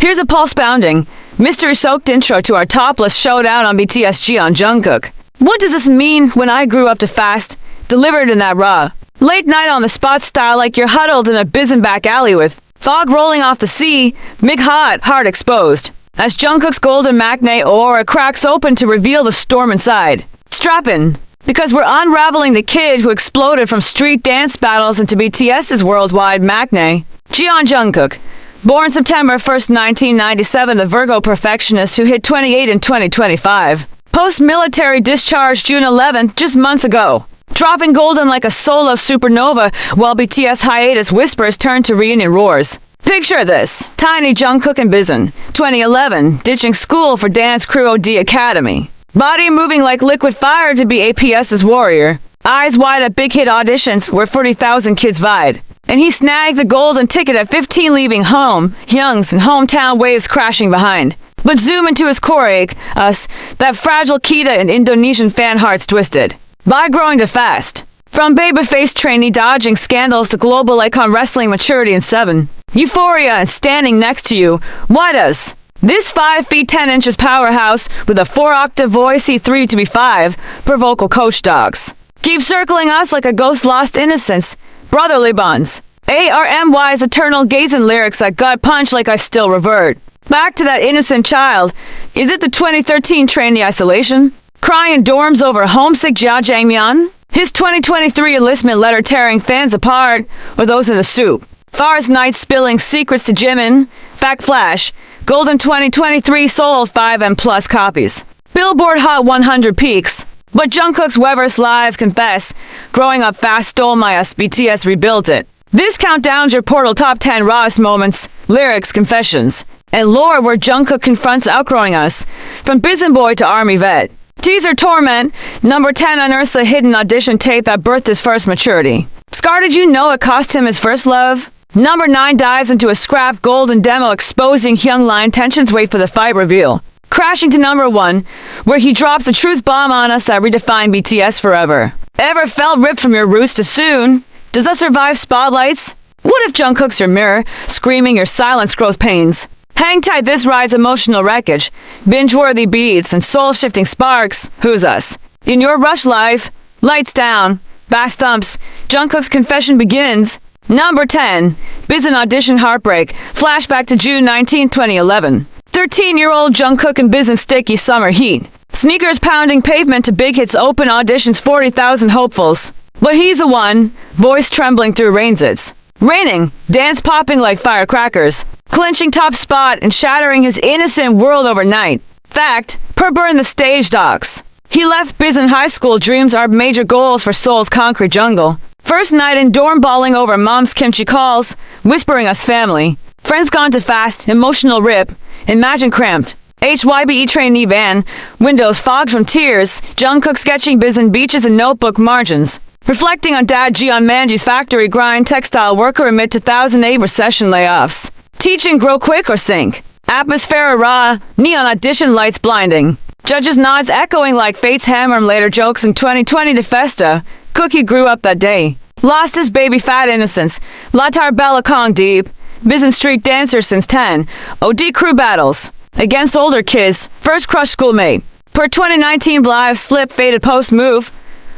Here's a pulse-pounding, mystery-soaked intro to our topless showdown on BTS Jeon Jungkook. What does this mean when I grew up to fast, delivered in that raw, late night on the spot style like you're huddled in a bizen back alley with fog rolling off the sea, mig-hot, heart exposed, as Jungkook's golden Maknae aura cracks open to reveal the storm inside. Strap in, because we're unraveling the kid who exploded from street dance battles into BTS's worldwide Maknae. Jeon Jungkook, born September 1st, 1997, the Virgo perfectionist who hit 28 in 2025. Post-military discharge June 11th, just months ago. Dropping golden like a solo supernova while BTS hiatus whispers turn to reunion roars. Picture this. Tiny Jungkook and Bizen, 2011, ditching school for dance crew OD Academy. Body moving like liquid fire to be APS's warrior. Eyes wide at big hit auditions where 40,000 kids vied. And he snagged the golden ticket at 15 leaving home, Young's and hometown waves crashing behind. But zoom into his choreo, us, that fragile Kita and Indonesian fan hearts twisted. By growing to fast. From baby-faced trainee dodging scandals to global icon wrestling maturity in 7. Euphoria and standing next to you. Why does this 5 feet 10 inches powerhouse with a 4-octave voice C3 to be 5 per vocal coach dogs? Keep circling us like a ghost lost innocence. Brotherly bonds. ARMY's eternal gazing lyrics that gut punch like I still revert. Back to that innocent child. Is it the 2013 trainee isolation? Crying dorms over homesick Jajangmyeon? His 2023 enlistment letter tearing fans apart? Or those in the soup? Far's night spilling secrets to Jimin? Fact flash. Golden 2023 sold 5M plus copies. Billboard Hot 100 peaks. But Jungkook's Weverse Live confess, growing up fast stole my us, BTS rebuilt it. This countdown's your portal top 10 rawest moments, lyrics, confessions, and lore where Jungkook confronts outgrowing us, from Bizen Boy to Army Vet. Teaser Torment, number 10 unearths a hidden audition tape that birthed his first maturity. Scar, did you know it cost him his first love? Number 9 dives into a scrap golden demo exposing Hyung line tensions wait for the fight reveal. Crashing to number 1, where he drops a truth bomb on us that redefined BTS forever. Ever felt ripped from your roots too soon? Does that survive spotlights? What if Jungkook's your mirror, screaming your silence growth pains? Hang tight, this ride's emotional wreckage. Binge-worthy beats and soul-shifting sparks. Who's us? In your rush life, lights down, bass thumps, Jungkook's confession begins. Number 10, Bizen audition heartbreak, flashback to June 19, 2011. 13-year-old Jungkook and Bizen sticky summer heat. Sneakers pounding pavement to big hits open auditions 40,000 hopefuls. But he's the one, voice trembling through rainzits. Raining, dance popping like firecrackers. Clinching top spot and shattering his innocent world overnight. Fact, per burn the stage docs. He left Bizen high school dreams are major goals for Seoul's concrete jungle. First night in dorm bawling over mom's kimchi calls, whispering us family. Friends gone to fast, emotional rip, imagine cramped. HYBE trainee van, windows fogged from tears, Jungkook sketching Bizen beaches and notebook margins. Reflecting on dad Jeon Manji's factory grind textile worker amid 2008 recession layoffs. Teaching grow quick or sink. Atmosphere raw, neon audition lights blinding. Judges nods echoing like Fate's hammer and later jokes in 2020 to Festa. Cookie grew up that day. Lost his baby fat innocence. Latar Bella Kong deep. Bizen street dancer since 10. OD crew battles. Against older kids. First crush schoolmate. Per 2019 live slip faded post move.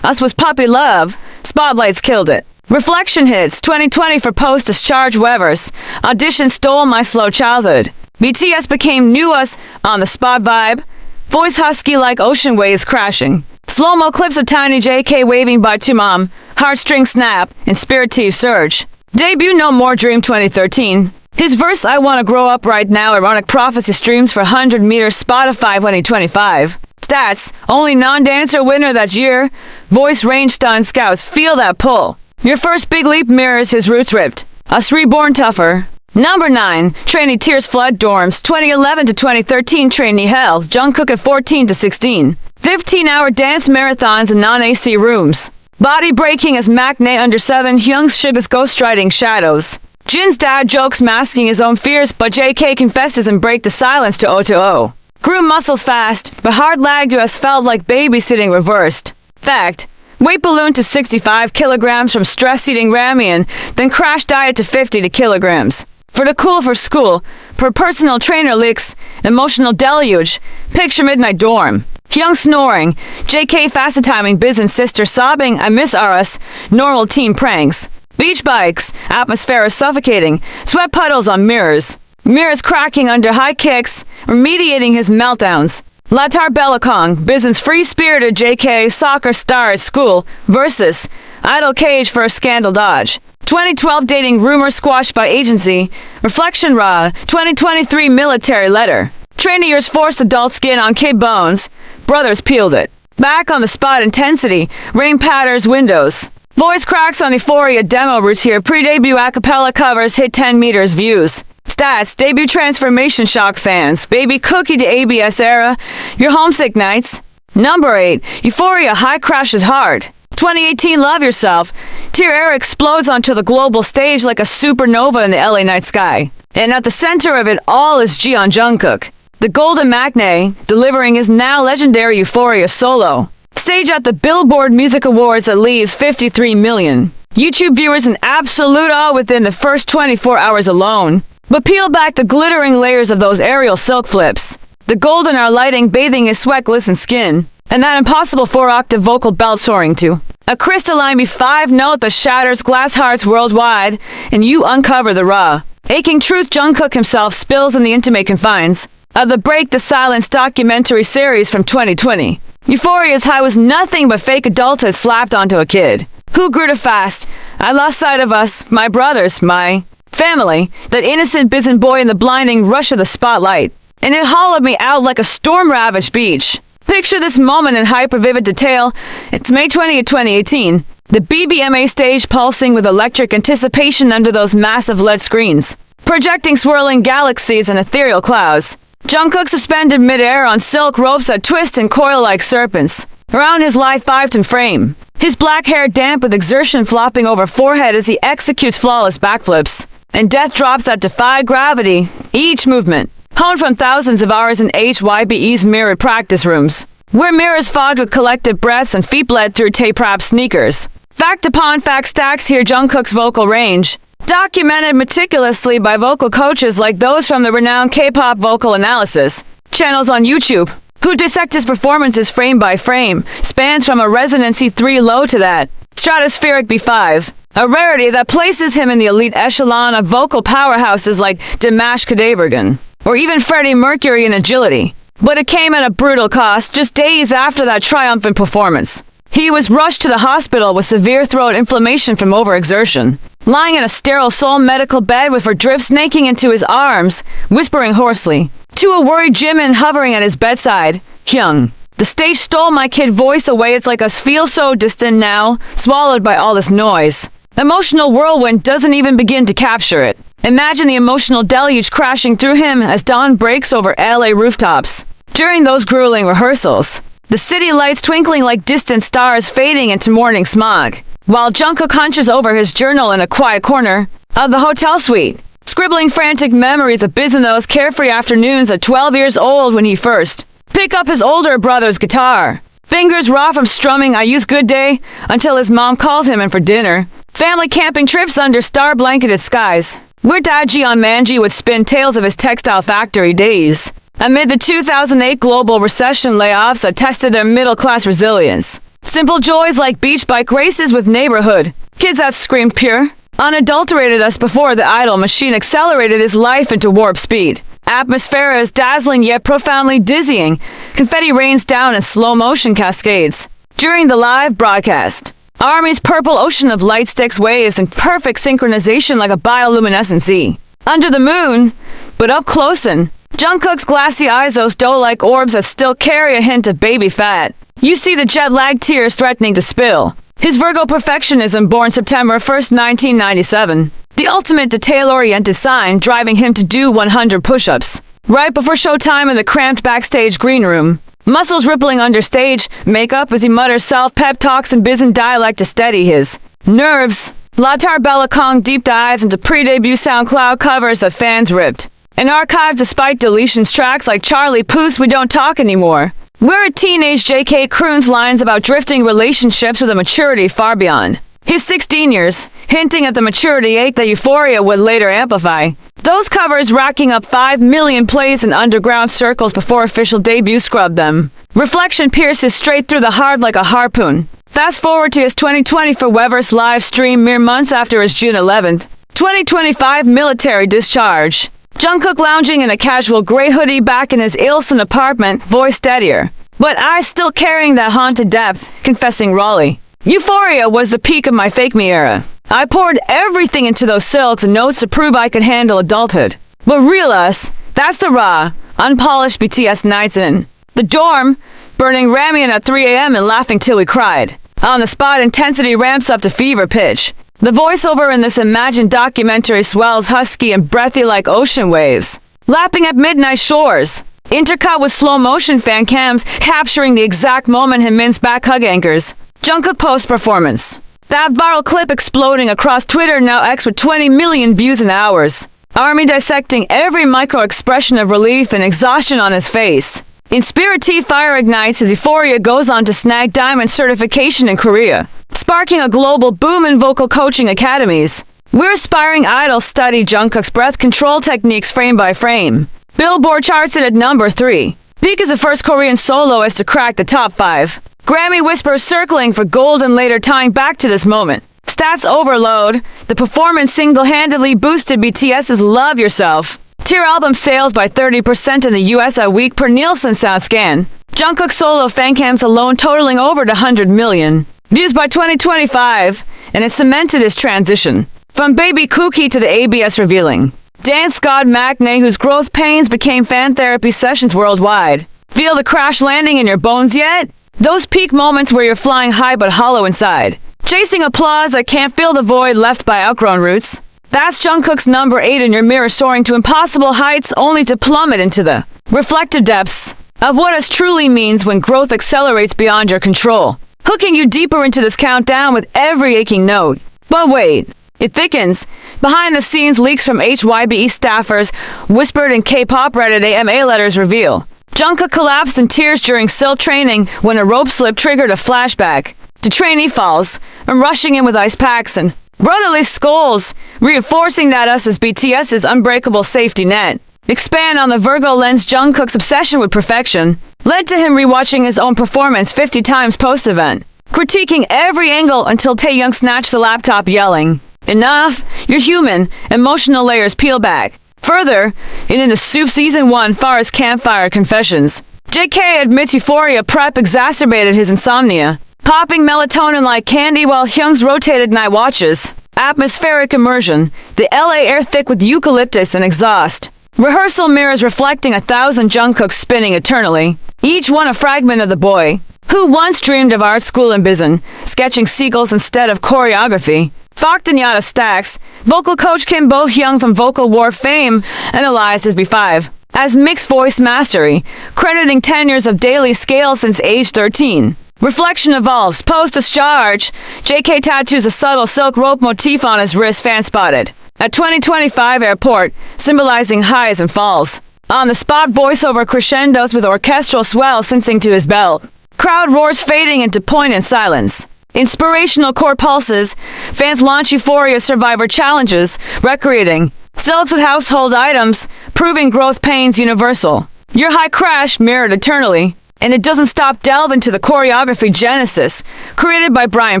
Us was puppy love. Spotlights killed it. Reflection hits 2020 for post discharge Weverse. Audition stole my slow childhood. BTS became new us on the spot vibe. Voice husky like ocean waves crashing. Slow-mo clips of tiny JK waving by to mom. Heartstring snap and spiritive surge. Debut No More Dream 2013. His verse I Wanna Grow Up Right Now ironic prophecy streams for 100 meters Spotify 2025. Stats, only non-dancer winner that year. Voice range stun scouts, feel that pull. Your first big leap mirrors his roots ripped. Us reborn tougher. Number 9, trainee tears flood dorms, 2011 to 2013 trainee hell, Jungkook at 14 to 16. 15-hour dance marathons in non-AC rooms. Body breaking as Maknae under 7, Hyung's Shiba's ghostwriting shadows. Jin's dad jokes masking his own fears, but JK confesses and break the silence to O. Grew muscles fast, but hard lag to us felt like babysitting reversed. Fact, weight balloon to 65 kilograms from stress-eating ramen, then crash diet to 50 kilograms. For the cool for school, per personal trainer leaks, emotional deluge, picture midnight dorm. Hyung snoring, JK fast timing biz and sister sobbing, I miss us, normal teen pranks. Beach bikes, atmosphere suffocating, sweat puddles on mirrors. Mirrors cracking under high kicks, remediating his meltdowns. Latar Belakong, business free-spirited JK soccer star at school versus idol cage for a scandal dodge. 2012 dating rumor squashed by agency. Reflection raw. 2023 military letter. Trainee years forced adult skin on kid bones. Brothers peeled it. Back on the spot intensity. Rain patters windows. Voice cracks on Euphoria demo roots here. Pre-debut acapella covers hit 10 meters views. Stats, debut transformation shock fans. Baby cookie to ABS era. Your homesick nights. Number 8. Euphoria high crashes hard. 2018 Love Yourself. Tear air explodes onto the global stage like a supernova in the LA night sky. And at the center of it all is Jeon Jungkook, the golden Maknae, delivering his now legendary Euphoria solo. Stage at the Billboard Music Awards that leaves 53 million YouTube viewers in absolute awe within the first 24 hours alone. But peel back the glittering layers of those aerial silk flips. The golden are lighting bathing his sweat-glistened skin. And that impossible 4-octave vocal belt soaring to a crystalline B5 note that shatters glass hearts worldwide, and you uncover the raw, aching truth Jungkook himself spills in the intimate confines of the Break the Silence documentary series from 2020. Euphoria's high was nothing but fake adulthood slapped onto a kid who grew too fast. I lost sight of us, my brothers, my family, that innocent busy boy in the blinding rush of the spotlight, and it hollowed me out like a storm-ravaged beach. Picture this moment in hyper-vivid detail. It's May 20th, 2018. The BBMA stage pulsing with electric anticipation under those massive LED screens, projecting swirling galaxies and ethereal clouds. Jungkook suspended mid-air on silk ropes that twist and coil like serpents around his lithe 5'10" frame. His black hair damp with exertion flopping over forehead as he executes flawless backflips and death drops that defy gravity. Each movement honed from thousands of hours in HYBE's mirrored practice rooms, where mirrors fogged with collective breaths and feet bled through tape-wrapped sneakers. Fact upon fact stacks here Jungkook's vocal range, documented meticulously by vocal coaches like those from the renowned Kpop vocal analysis channels on YouTube, who dissect his performances frame by frame, spans from a resonancy 3 low to that stratospheric B5, a rarity that places him in the elite echelon of vocal powerhouses like Dimash Kudaibergen, or even Freddie Mercury in agility. But it came at a brutal cost just days after that triumphant performance. He was rushed to the hospital with severe throat inflammation from overexertion, lying in a sterile Seoul medical bed with her drip snaking into his arms, whispering hoarsely to a worried Jimin hovering at his bedside, Hyung. The stage stole my kid voice away. It's like us feel so distant now, swallowed by all this noise. Emotional whirlwind doesn't even begin to capture it. Imagine the emotional deluge crashing through him as dawn breaks over LA rooftops. During those grueling rehearsals, the city lights twinkling like distant stars fading into morning smog, while Jungkook hunches over his journal in a quiet corner of the hotel suite, scribbling frantic memories of biz in those carefree afternoons at 12 years old when he first picked up his older brother's guitar. Fingers raw from strumming I Use Good Day until his mom called him in for dinner. Family camping trips under star-blanketed skies, where Dad Jeon Manji would spin tales of his textile factory days amid the 2008 global recession layoffs that tested their middle-class resilience. Simple joys like beach bike races with neighborhood kids that screamed pure, unadulterated us before the idol machine accelerated his life into warp speed. Atmosphere is dazzling yet profoundly dizzying. Confetti rains down in slow-motion cascades during the live broadcast. Army's purple ocean of light sticks waves in perfect synchronization like a bioluminescent sea. Under the moon, but up close and Jungkook's glassy eyes, those dough-like orbs that still carry a hint of baby fat. You see the jet-lagged tears threatening to spill. His Virgo perfectionism born September 1st, 1997. The ultimate detail-oriented sign driving him to do 100 push-ups right before showtime in the cramped backstage green room. Muscles rippling under stage makeup as he mutters self-pep talks in Bizen dialect to steady his nerves. Latar Belakong deep dives into pre-debut SoundCloud covers that fans ripped and archived despite deletions. Tracks like Charlie Puth's We Don't Talk Anymore, where a teenage JK croons lines about drifting relationships with a maturity far beyond His 16 years, hinting at the maturity ache that Euphoria would later amplify. Those covers racking up 5 million plays in underground circles before official debut scrubbed them. Reflection pierces straight through the heart like a harpoon. Fast forward to his 2024 Weverse live stream mere months after his June 11th, 2025 military discharge. Jungkook lounging in a casual gray hoodie back in his Ilson apartment, voice steadier, but eyes still carrying that haunted depth, confessing rawly. Euphoria was the peak of my fake me era. I poured everything into those silks and notes to prove I could handle adulthood. But real us, that's the raw, unpolished BTS nights in the dorm, burning ramen at 3 a.m. and laughing till we cried. On the spot, intensity ramps up to fever pitch. The voiceover in this imagined documentary swells husky and breathy like ocean waves, lapping at midnight shores, intercut with slow-motion fan cams capturing the exact moment Jimin's back hug anchors. Jungkook post-performance. That viral clip exploding across Twitter, now X, with 20 million views in hours. Army dissecting every micro-expression of relief and exhaustion on his face. In Spirit T, fire ignites as Euphoria goes on to snag diamond certification in Korea, sparking a global boom in vocal coaching academies. We're aspiring idols study Jungkook's breath control techniques frame by frame. Billboard charts it at number 3. Peak is the first Korean soloist to crack the top 5. Grammy whispers circling for gold and later tying back to this moment. Stats overload. The performance single-handedly boosted BTS's Love Yourself tier album sales by 30% in the US a week per Nielsen SoundScan. Jungkook's solo fancams alone totaling over 100 million views by 2025, and it cemented his transition from baby Kooky to the ABS revealing dance god Maknae, whose growth pains became fan therapy sessions worldwide. Feel the crash landing in your bones yet? Those peak moments where you're flying high but hollow inside, chasing applause that can't fill the void left by outgrown roots. That's Jungkook's number 8 in your mirror, soaring to impossible heights only to plummet into the reflective depths of what it truly means when growth accelerates beyond your control, hooking you deeper into this countdown with every aching note. But wait, it thickens. Behind the scenes, leaks from HYBE staffers whispered in Kpop Reddit AMA letters reveal Jungkook collapsed in tears during SIL training when a rope slip triggered a flashback to trainee falls and rushing in with ice packs and brotherly skulls, reinforcing that us as BTS's unbreakable safety net. Expand on the Virgo lens. Jungkook's obsession with perfection led to him rewatching his own performance 50 times post-event, critiquing every angle until Taehyung snatched the laptop yelling, "Enough, you're human." Emotional layers peel back. Further, in the Soup Season 1 Forest Campfire Confessions, JK admits Euphoria prep exacerbated his insomnia, popping melatonin like candy while Hyung's rotated night watches. Atmospheric immersion, the LA air thick with eucalyptus and exhaust. Rehearsal mirrors reflecting 1,000 Jungkooks spinning eternally, each one a fragment of the boy who once dreamed of art school in Bizen, sketching seagulls instead of choreography. Fakhtanyata stacks, vocal coach Kim Bo-hyung from Vocal War fame analyzed his B5 as mixed voice mastery, crediting 10 years of daily scale since age 13. Reflection evolves. Post-discharge, JK tattoos a subtle silk rope motif on his wrist, fan spotted at 2025 airport, symbolizing highs and falls. On the spot, voiceover crescendos with orchestral swell sensing to his belt. Crowd roars fading into poignant silence. Inspirational core pulses, fans launch Euphoria Survivor challenges, recreating silks with household items, proving growth pains universal. Your high crash mirrored eternally, and it doesn't stop. Delve into the choreography genesis, created by Brian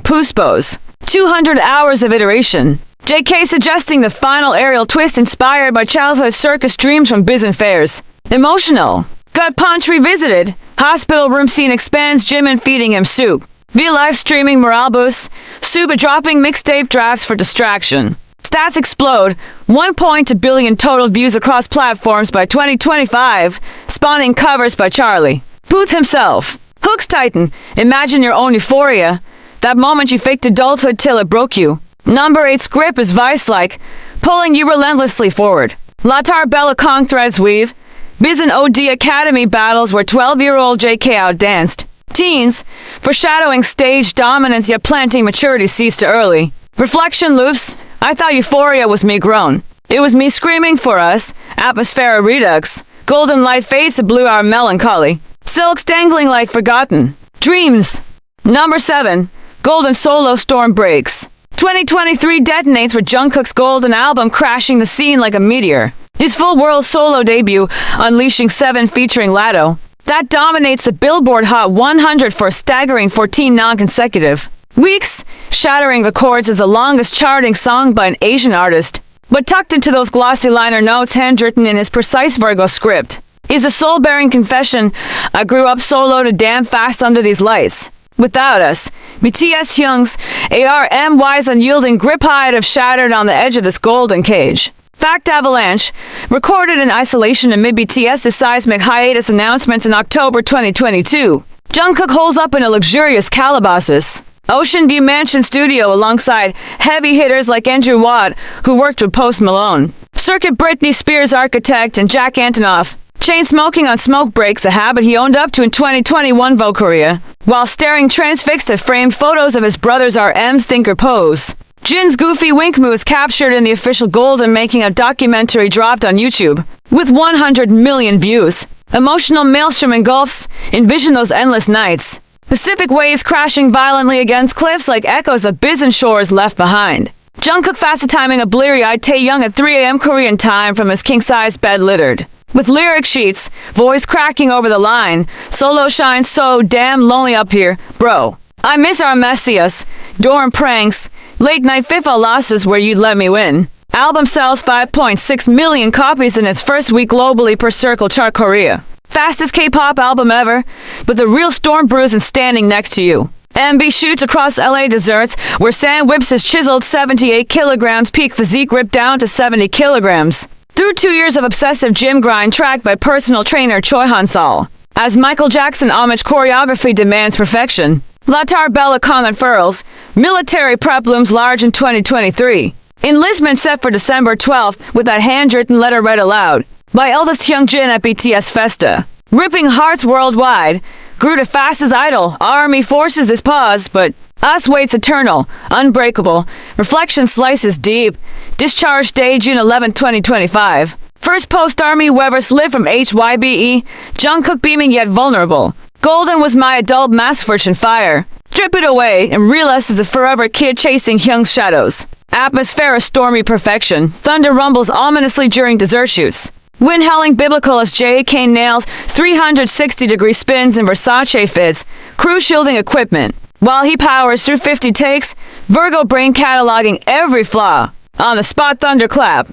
Puspos. 200 hours of iteration. JK suggesting the final aerial twist inspired by childhood circus dreams from Bizen fairs. Emotional. Gut punch revisited. Hospital room scene expands Jimin feeding him soup. Via live streaming morale boosts. Suba dropping mixtape drafts for distraction. Stats explode. 1.2 billion total views across platforms by 2025, spawning covers by Charlie Puth himself. Hooks tighten. Imagine your own Euphoria. That moment you faked adulthood till it broke you. Number 8 script is vice-like, pulling you relentlessly forward. Latar Bella Kong threads weave. Bizen OD Academy battles where 12-year-old JK outdanced teens, foreshadowing stage dominance yet planting maturity seeds too early. Reflection loops. I thought Euphoria was me grown. It was me screaming for us. Atmosphere redux. Golden light fades to blue hour melancholy. Silks dangling like forgotten dreams. Number 7. Golden solo storm breaks. 2023 detonates with Jungkook's Golden album crashing the scene like a meteor. His full world solo debut, Unleashing 7 featuring Latto, that dominates the Billboard Hot 100 for a staggering 14 non-consecutive weeks, shattering records as the longest charting song by an Asian artist. But tucked into those glossy liner notes handwritten in his precise Virgo script is a soul-bearing confession. I grew up solo to damn fast under these lights. Without us, BTS Hyung's ARMY's unyielding grip height have shattered on the edge of this golden cage. Fact Avalanche, recorded in isolation amid BTS's seismic hiatus announcements in October 2022. Jungkook holds up in a luxurious Calabasas Ocean View Mansion studio alongside heavy hitters like Andrew Watt, who worked with Post Malone, Circuit Britney Spears architect, and Jack Antonoff. Chain smoking on smoke breaks, a habit he owned up to in 2021 Vogue Korea, while staring transfixed at framed photos of his brothers RM's thinker pose. Jin's goofy wink moves captured in the official Golden Making of documentary dropped on YouTube, with 100 million views. Emotional maelstrom engulfs, envision those endless nights. Pacific waves crashing violently against cliffs like echoes of Bizen shores left behind. Jungkook fast timing a bleary-eyed Taeyoung at 3 a.m. Korean time from his king-size bed littered with lyric sheets, voice cracking over the line. Solo shines so damn lonely up here, bro. I miss our messias, dorm pranks, late-night FIFA losses where you'd let me win. Album sells 5.6 million copies in its first week globally per Circle Chart Korea. Fastest K-pop album ever, but the real storm brews and standing next to you. MB shoots across LA deserts, where Sam whips his chiseled 78 kilograms peak physique ripped down to 70 kilograms. Through 2 years of obsessive gym grind tracked by personal trainer Choi Han-sol. As Michael Jackson homage choreography demands perfection. Latar Bella Con unfurls, military prep looms large in 2023. Enlistment set for December 12th with that handwritten letter read aloud by eldest Hyunjin at BTS Festa. Ripping hearts worldwide, grew to fastest idol, army forces his pause, but us waits eternal, unbreakable, reflection slices deep, discharge day June 11, 2025. First post-army Wever's live from HYBE, Jungkook beaming yet vulnerable. Golden was my adult mask fortune fire. Strip it away and realize as a forever kid chasing Hyung's shadows. Atmosphere of stormy perfection, thunder rumbles ominously during dessert shoots. Wind howling biblical as J.K. nails 360-degree spins in Versace fits, crew shielding equipment. While he powers through 50 takes, Virgo brain cataloging every flaw. On the spot thunderclap.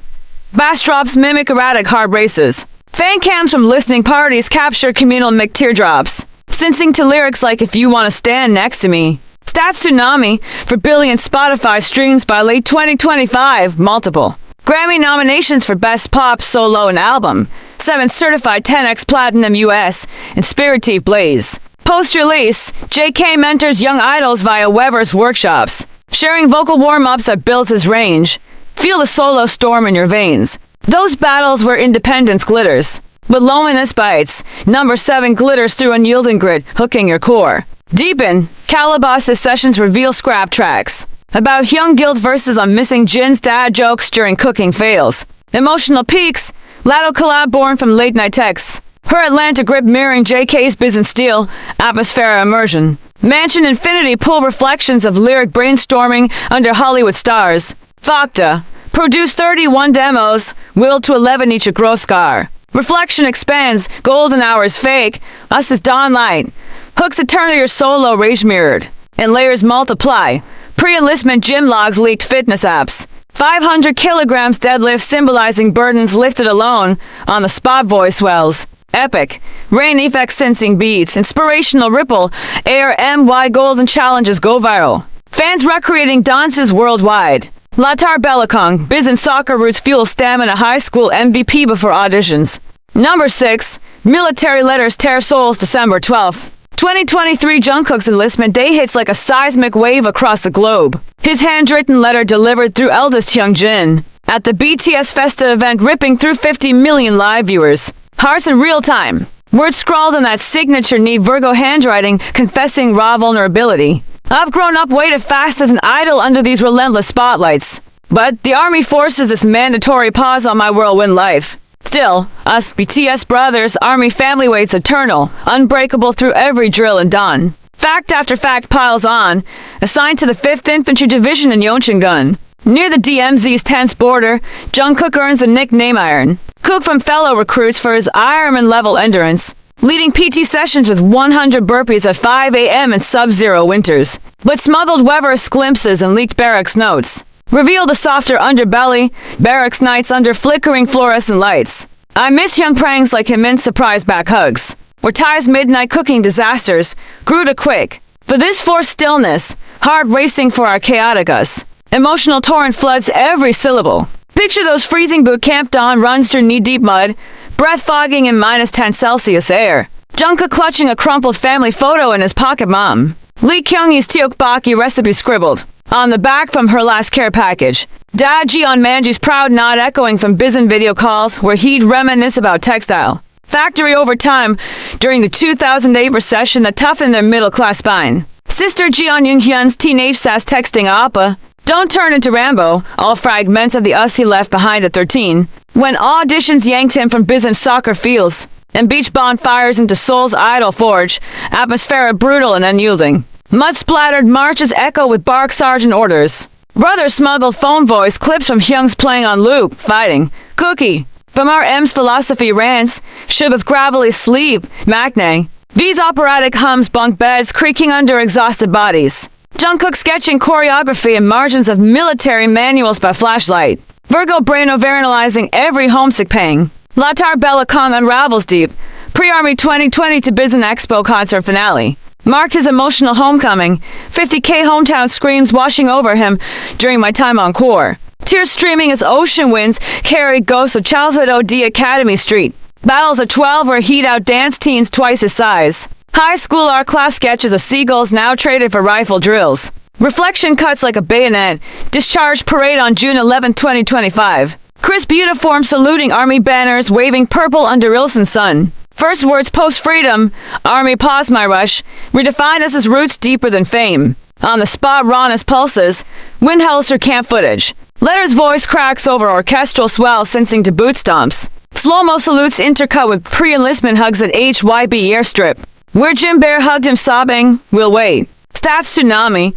Bass drops mimic erratic hard races. Fan cams from listening parties capture communal mic teardrops. Syncing to lyrics like if you want to stand next to me. Stats tsunami for billion Spotify streams by late 2025, multiple. Grammy nominations for Best Pop, Solo, and Album. 7 certified 10x Platinum US and Spiritive Blaze. Post-release, JK mentors young idols via Wever's workshops. Sharing vocal warm-ups that builds his range. Feel the solo storm in your veins. Those battles where independence glitters, but loneliness bites. Number 7 glitters through unyielding grit, hooking your core. Deepen, Calabasas sessions reveal scrap tracks. About Hyung guilt verses on missing Jin's dad jokes during cooking fails. Emotional peaks, Latto collab born from late night texts. Her Atlanta grip mirroring JK's Biz and Steel, atmosphere immersion. Mansion Infinity pull reflections of lyric brainstorming under Hollywood stars. Fakta, produce 31 demos, willed to 11 each a gross scar. Reflection expands, golden hours fake, us is dawn light. Hooks eternal your solo rage mirrored, and layers multiply. Pre-enlistment gym logs leaked fitness apps. 500 kilograms deadlift symbolizing burdens lifted alone on the spot voice wells. Epic. Rain effects sensing beats. Inspirational ripple. ARMY golden challenges go viral. Fans recreating dances worldwide. Latar Belakong. Biz and soccer roots fuel stamina high school MVP before auditions. Number 6. Military letters tear souls December 12th. 2023 Jungkook's enlistment day hits like a seismic wave across the globe. His handwritten letter delivered through eldest Hyunjin at the BTS Festa event ripping through 50 million live viewers. Hearts in real time. Words scrawled in that signature neat Virgo handwriting confessing raw vulnerability. I've grown up way too fast as an idol under these relentless spotlights. But the army forces this mandatory pause on my whirlwind life. Still, us BTS brothers, army family waits eternal, unbreakable through every drill and dawn. Fact after fact piles on. Assigned to the 5th Infantry Division in Yeoncheon. Near the DMZ's tense border, Jungkook earns the nickname Iron. Cook from fellow recruits for his Ironman-level endurance, leading PT sessions with 100 burpees at 5 a.m. in sub-zero winters. But smuggled Wever's glimpses and leaked barracks notes reveal the softer underbelly, barracks nights under flickering fluorescent lights. I miss young pranks like Himin's surprise back hugs, where Ty's midnight cooking disasters grew to quick. For this forced stillness, hard racing for our chaotic us. Emotional torrent floods every syllable. Picture those freezing boot camp dawn runs through knee-deep mud, breath fogging in -10 Celsius air. Jungkook clutching a crumpled family photo in his pocket mom. Lee Kyung-hee's tteokbokki recipe scribbled on the back from her last care package. Dad Jeon Manji's proud nod echoing from Bizon video calls where he'd reminisce about textile factory overtime during the 2008 recession that toughened their middle-class spine. Sister Jeon Jungkook's teenage sass texting Appa, "Don't turn into Rambo," all fragments of the us he left behind at 13, when auditions yanked him from Bizon's soccer fields and beach bonfires into Seoul's idol forge, atmosphere brutal and unyielding. Mud-splattered marches echo with bark sergeant orders. Brother smuggled phone voice clips from Hyung's playing on loop, fighting. Cookie. From our M's philosophy rants, Suga's gravelly sleep, Maknae. These operatic hums bunk beds creaking under exhausted bodies. Jungkook sketching choreography and margins of military manuals by flashlight. Virgo brain overanalyzing every homesick pang. Latar Bella Kong unravels deep. Pre-Army 2020 to Bizon Expo concert finale. Marked his emotional homecoming. 50K hometown screams washing over him during my time on Core. Tears streaming as ocean winds carry ghosts of childhood OD Academy Street. Battles at 12 where heat out dance teens twice his size. High school art class sketches of seagulls now traded for rifle drills. Reflection cuts like a bayonet. Discharge parade on June 11, 2025. Crisp uniform saluting army banners waving purple under Ilsen's sun. First words post-freedom, Army pause my rush, redefined as his roots deeper than fame. On the spot rawness pulses, Windhelser camp footage. Letter's voice cracks over orchestral swell sensing to boot stomps. Slow-mo salutes intercut with pre-enlistment hugs at HYB airstrip. Where Jim Bear hugged him sobbing, we'll wait. Stats tsunami.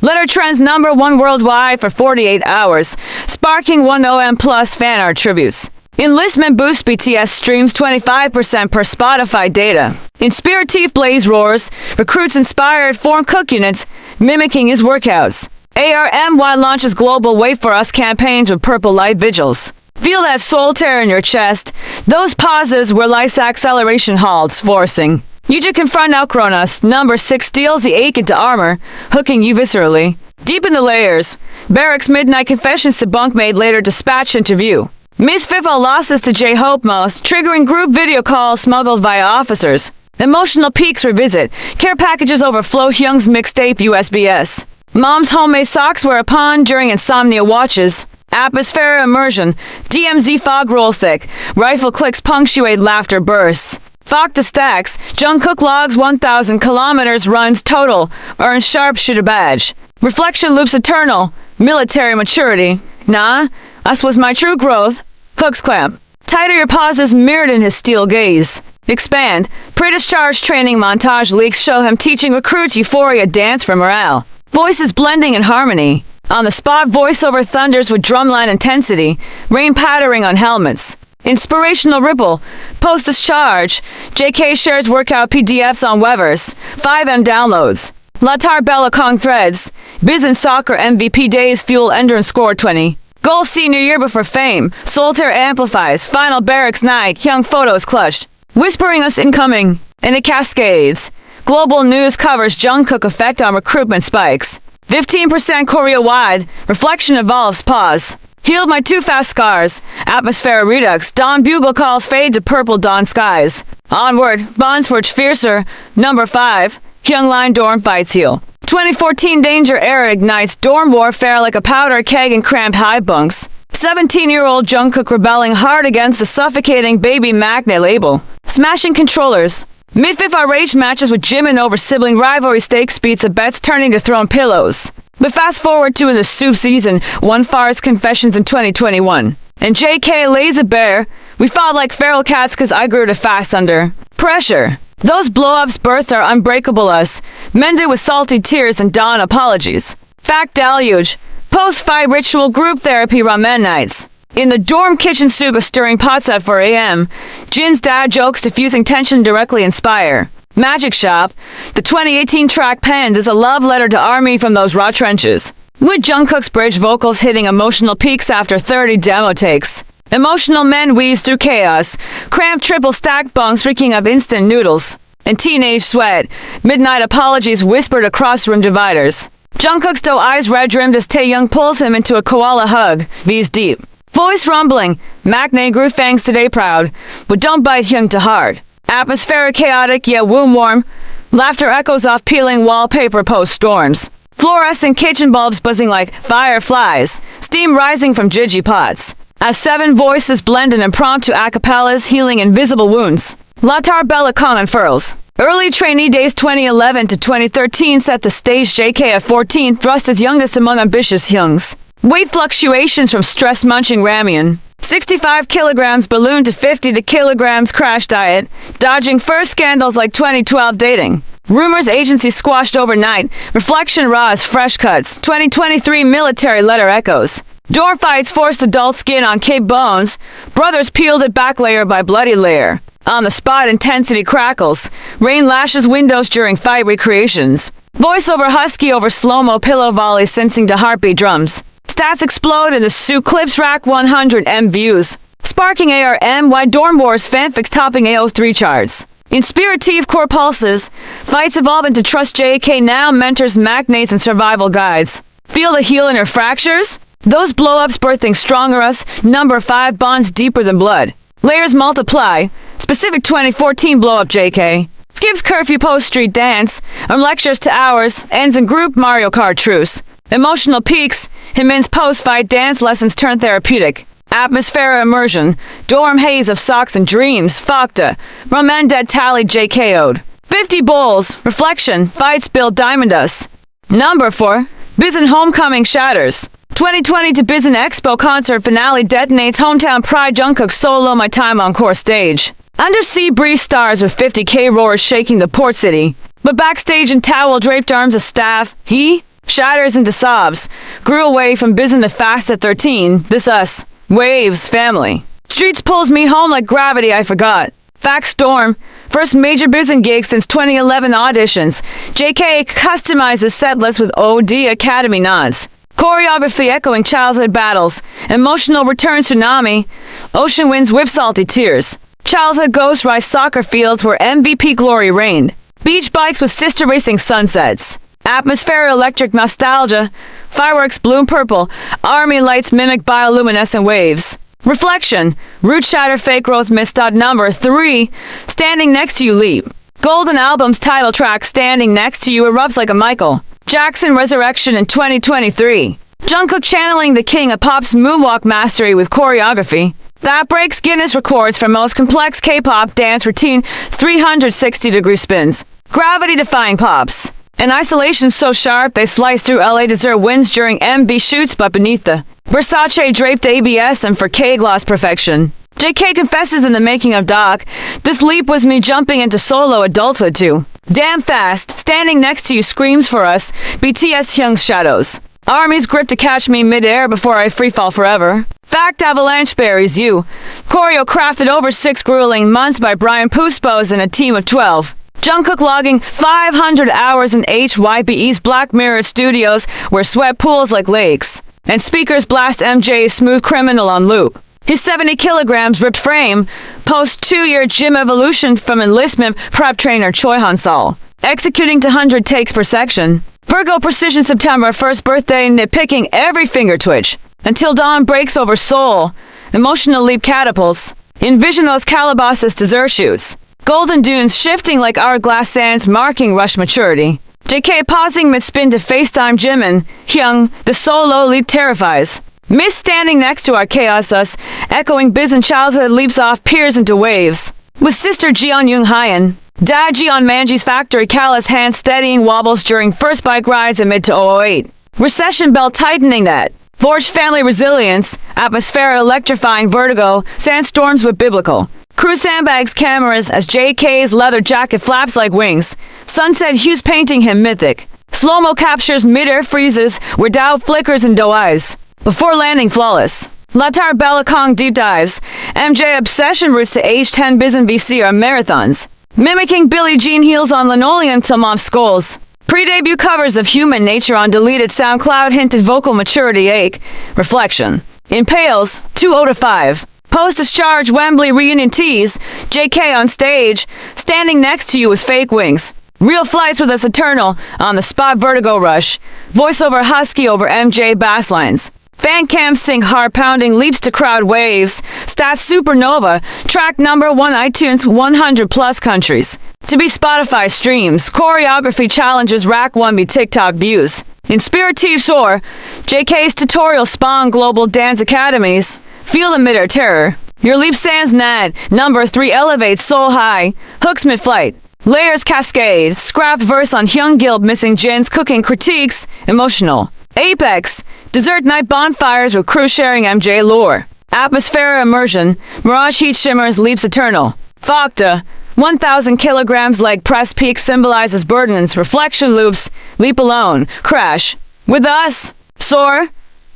Letter trends #1 worldwide for 48 hours, sparking 1OM plus fan art tributes. Enlistment boost BTS streams 25% per Spotify data. Inspirative blaze roars, recruits inspired form cook units, mimicking his workouts. ARMY launches global Wait For Us campaigns with purple light vigils. Feel that soul tear in your chest. Those pauses where life's acceleration halts, forcing you to confront outgrown us. #6 steals the ache into armor, hooking you viscerally. Deep in the layers, Barracks midnight confessions to bunkmate later dispatched interview. Miss FIFA losses to J-Hope most, triggering group video calls smuggled via officers. Emotional peaks revisit, care packages overflow Hyung's mixtape USBS. Mom's homemade socks wear upon during insomnia watches. Atmosphere immersion, DMZ fog rolls thick, rifle clicks punctuate laughter bursts. Fog to stacks, Jungkook logs 1,000 kilometers runs total, earns sharpshooter badge. Reflection loops eternal, military maturity. Nah, us was my true growth. Hooks clamp. Tighter your pauses mirrored in his steel gaze. Expand. Pre-discharge training montage leaks show him teaching recruits euphoria dance for morale. Voices blending in harmony. On the spot voiceover thunders with drumline intensity, rain pattering on helmets. Inspirational ripple. Post-discharge. JK shares workout PDFs on Wever's. 5M downloads. Latar Bella Kong threads. Bizon soccer MVP days fuel endurance score 20. Goal senior year before fame. Solitaire amplifies. Final barracks night. Young photos clutched. Whispering us incoming. And it cascades. Global news covers Jungkook effect on recruitment spikes. 15% choreo-wide. Reflection evolves. Pause. Healed my too fast scars. Atmosphere redux. Dawn bugle calls fade to purple dawn skies. Onward. Bonds forge fiercer. #5. Young line dorm fights heal. 2014 danger era ignites dorm warfare like a powder keg in cramped high bunks. 17-year-old Jungkook rebelling hard against the suffocating baby Maknae label. Smashing controllers. Mid-FIFA rage matches with Jimin over sibling rivalry stakes beats of bets turning to thrown pillows. But fast forward to in the soup season, one Far's confessions in 2021. And JK lays it bare. We fought like feral cats cause I grew to fast under pressure. Those blow-ups birthed our unbreakable us, mended with salty tears and dawn apologies. Fact deluge. Post-fight ritual group therapy ramen nights. In the dorm kitchen suga stirring pots at 4 a.m., Jin's dad jokes diffusing tension directly inspire. Magic Shop. The 2018 track penned is a love letter to ARMY from those raw trenches. With Jungkook's bridge vocals hitting emotional peaks after 30 demo takes. Emotional men wheeze through chaos, cramped triple stack bunks reeking of instant noodles, and teenage sweat, midnight apologies whispered across room dividers. Jungkook's doe eyes red-rimmed as Taehyung pulls him into a koala hug, V's deep. Voice rumbling, Maknae grew fangs today proud, but don't bite Hyung to heart. Atmosphere chaotic yet womb warm, laughter echoes off peeling wallpaper post-storms. Fluorescent kitchen bulbs buzzing like fireflies, steam rising from jidgy pots. As 7 voices blend in impromptu acapellas healing invisible wounds. Latar Bella Kong unfurls. Early trainee days 2011 to 2013 set the stage. JK at 14 thrust as youngest among ambitious Hyungs. Weight fluctuations from stress-munching Ramyeon. 65 kilograms balloon to 50 kilograms crash diet. Dodging first scandals like 2012 dating. Rumors agency squashed overnight. Reflection raw as fresh cuts. 2023 military letter echoes. Door fights forced adult skin on Kpop bones. Brothers peeled it back layer by bloody layer. On the spot intensity crackles. Rain lashes windows during fight recreations. Voiceover husky over slow-mo pillow volley sensing to heartbeat drums. Stats explode in the Sue Clips rack 100 M views. Sparking ARMY Dorm Wars fanfics topping AO3 charts. Inspirative core pulses. Fights evolve into Trust JK now mentors Maknaes and survival guides. Feel the heel in her fractures? Those blow-ups birthing stronger us, number 5 bonds deeper than blood. Layers multiply. Specific 2014 blow-up JK. Skips curfew post-street dance. Lectures to hours. Ends in group Mario Kart truce. Emotional peaks. Himin's post-fight dance lessons turn therapeutic. Atmosphere immersion. Dorm haze of socks and dreams. Fakta. Ramen dead tally JKO'd. 50 bowls. Reflection. Fights build diamond us. Number 4. Bizen Homecoming shatters. 2020 to Bizen Expo concert finale detonates hometown pride. Jungkook solo my time on core stage. Undersea breeze stars with 50K roars shaking the port city. But backstage in towel draped arms of staff, he shatters into sobs. Grew away from Bizen to fast at 13. This us. Waves, family. Streets pulls me home like gravity I forgot. Fact storm. First major Bizen gig since 2011 auditions. JK customizes set list with OD Academy nods. Choreography echoing childhood battles. Emotional return tsunami. Ocean winds whip salty tears. Childhood ghosts rise soccer fields where MVP glory reigned. Beach bikes with sister racing sunsets. Atmosphere electric nostalgia. Fireworks bloom purple. Army lights mimic bioluminescent waves. Reflection. Root shatter fake growth mist. Number 3. Standing next to you leap. Golden Album's title track Standing Next to You erupts like a Michael Jackson resurrection in 2023. Jungkook channeling the king of pop's moonwalk mastery with choreography. That breaks Guinness records for most complex K-pop dance routine 360-degree spins. Gravity-defying pops. An isolation so sharp they slice through LA dessert winds during MB shoots but beneath the Versace draped ABS and for K-gloss perfection. JK confesses in the making of Doc, this leap was me jumping into solo adulthood too. Damn fast, standing next to you screams for us, BTS Hyung's shadows. Armies grip to catch me mid-air before I freefall forever. Fact avalanche buries you. Choreo crafted over 6 grueling months by Brian Puspos and a team of 12. Jungkook logging 500 hours in HYBE's Black Mirror studios where sweat pools like lakes. And speakers blast MJ's Smooth Criminal on loop. His 70 kilograms ripped frame, post 2-year gym evolution from enlistment prep trainer Choi Han-sol. Executing to 100 takes per section. Virgo precision September 1st birthday nitpicking every finger twitch. Until dawn breaks over soul. Emotional leap catapults. Envision those Calabasas dessert shoots. Golden dunes shifting like hourglass sands marking rush maturity. JK pausing mid-spin to FaceTime Jimin. Hyung, the solo leap terrifies. Miss standing next to our chaos us, echoing biz and childhood leaps off peers into waves. With sister Jeon Jungkook, dad Jeon Manji's factory callous hands steadying wobbles during first bike rides amid to 008. Recession belt tightening that. Forged family resilience, atmosphere electrifying vertigo, sandstorms with biblical. Crew sandbags cameras as JK's leather jacket flaps like wings. Sunset hues painting him mythic. Slow-mo captures mid-air freezes where doubt flickers in doe eyes. Before landing flawless. Latar Belakong deep dives. MJ obsession routes to H10 Biz and VC are marathons. Mimicking Billie Jean heels on linoleum till mom scolds. Pre-debut covers of Human Nature on deleted SoundCloud hinted vocal maturity ache. Reflection. Impales, 2-5. Post-discharge Wembley reunion tease. JK on stage. Standing next to you is fake wings. Real flights with us eternal. On the spot vertigo rush. Voiceover husky over MJ bass lines. Fan cams sing heart-pounding leaps to crowd waves. Stats supernova. Track number 1 iTunes 100 plus countries. To be Spotify streams. Choreography challenges rack 1B TikTok views. Inspirative soar. JK's tutorial spawn global dance academies. Feel the mid-air terror. Your leap sands nad. Number 3 elevates soul high. Hooks mid-flight. Layers cascade. Scrapped verse on Hyung Gil missing Jin's cooking critiques. Emotional. Apex. Dessert night bonfires with crew sharing MJ lore. Atmosphere immersion. Mirage heat shimmers leaps eternal. Fakta. 1,000 kilograms leg press peak symbolizes burdens. Reflection loops. Leap alone. Crash. With us. Soar.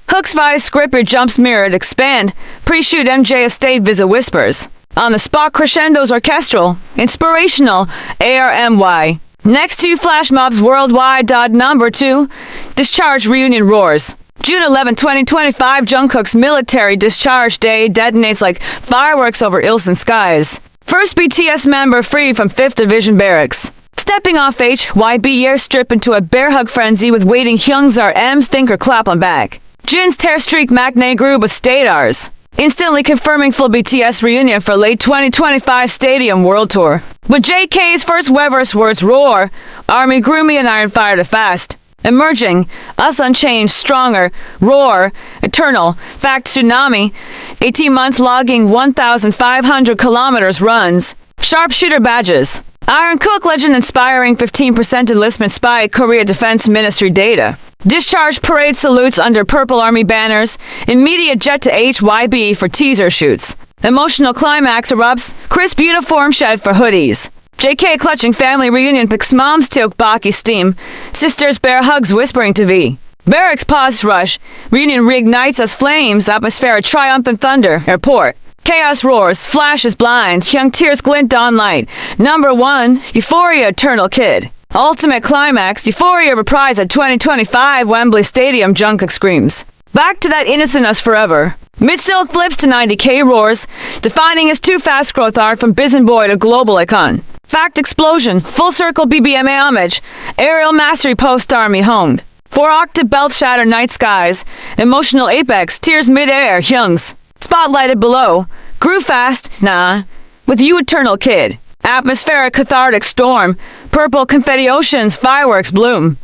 Hooks vice scripted jumps mirrored expand. Pre-shoot MJ estate visit whispers. On the spot crescendos orchestral. Inspirational. ARMY. Next to flash mobs worldwide. Number 2. Discharge reunion roars. June 11, 2025, Jungkook's military discharge day detonates like fireworks over Ilsan skies. First BTS member free from 5th Division barracks. Stepping off HYB airstrip into a bear hug frenzy with waiting Hyungzar M's thinker clap on back. Jin's tear streak Maknae grew but stayed ours. Instantly confirming full BTS reunion for late 2025 Stadium World Tour. With JK's first Weverse words roar, Army Groomy and Iron Fire to fast. Emerging, us unchanged, stronger, roar, eternal, fact tsunami, 18 months logging 1,500 kilometers runs, sharpshooter badges, Iron Cook legend inspiring 15% enlistment spy Korea Defense Ministry data, discharge parade salutes under Purple Army banners, immediate jet to HYB for teaser shoots, emotional climax erupts, crisp uniform shed for hoodies. JK clutching family reunion picks mom's tilk Baki steam. Sisters bear hugs whispering to V. Barracks pause rush. Reunion reignites as flames. Atmosphere triumphant thunder. Airport. Chaos roars. Flashes blind. Young tears glint dawn light. Number 1. Euphoria eternal kid. Ultimate climax. Euphoria reprise at 2025 Wembley Stadium Jungkook screams. Back to that innocent us forever. Mid-silk flips to 90k roars. Defining his too fast growth arc from Biz and Boy to global icon. Fact explosion, full circle BBMA homage, aerial mastery post army honed. 4-octave belt shatter night skies, emotional apex, tears mid-air, Hyung's. Spotlighted below, grew fast, nah, with you eternal kid. Atmospheric cathartic storm, purple confetti oceans, fireworks bloom.